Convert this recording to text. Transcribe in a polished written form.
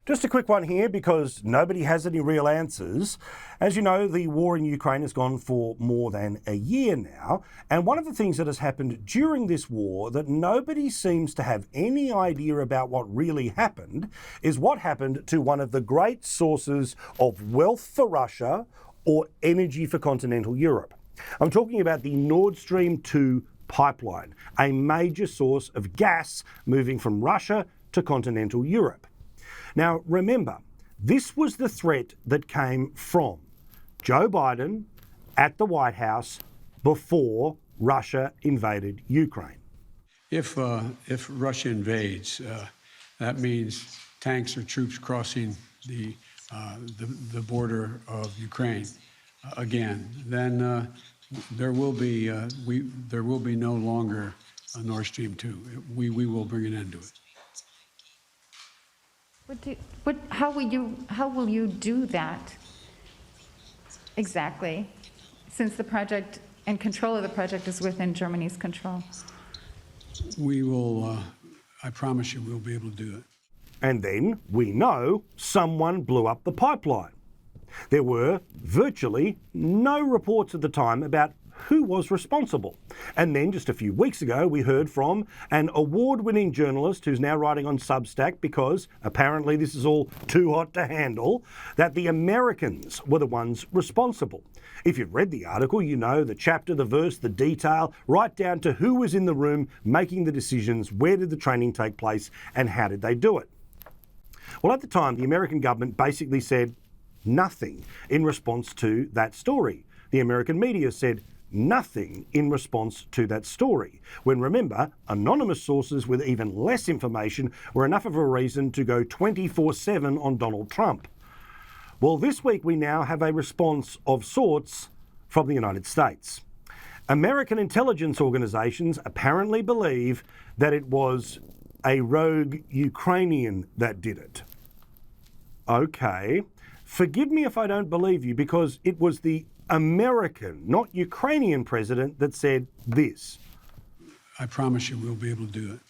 Just a quick one here because nobody has any real answers. As you know, the war in Ukraine has gone for more than a year now. And one of the things that has happened during this war that nobody seems to have any idea about what really happened is what happened to one of the great sources of wealth for Russia or energy for continental Europe. I'm talking about the Nord Stream 2 pipeline, a major source of gas moving from Russia to continental Europe. Now, remember, this was the threat that came from Joe Biden at the White House before Russia invaded Ukraine. If Russia invades, that means tanks or troops crossing the border of Ukraine again. Then there will be no longer a Nord Stream 2. We will bring an end to it. How will you do that exactly, since the project and control of the project is within Germany's control? We will, I promise you, we'll be able to do it. And then we know someone blew up the pipeline. There were virtually no reports at the time about who was responsible. And then just a few weeks ago, we heard from an award-winning journalist who's now writing on Substack because apparently this is all too hot to handle, that the Americans were the ones responsible. If you've read the article, you know the chapter, the verse, the detail, right down to who was in the room making the decisions, where did the training take place, and how did they do it. Well, at the time, the American government basically said nothing in response to that story. The American media said nothing in response to that story, when remember, anonymous sources with even less information were enough of a reason to go 24/7 on Donald Trump. Well, this week we now have a response of sorts from the United States. American intelligence organizations apparently believe that it was a rogue Ukrainian that did it. Okay, forgive me if I don't believe you, because it was the American, not Ukrainian president that said this. I promise you we'll be able to do it.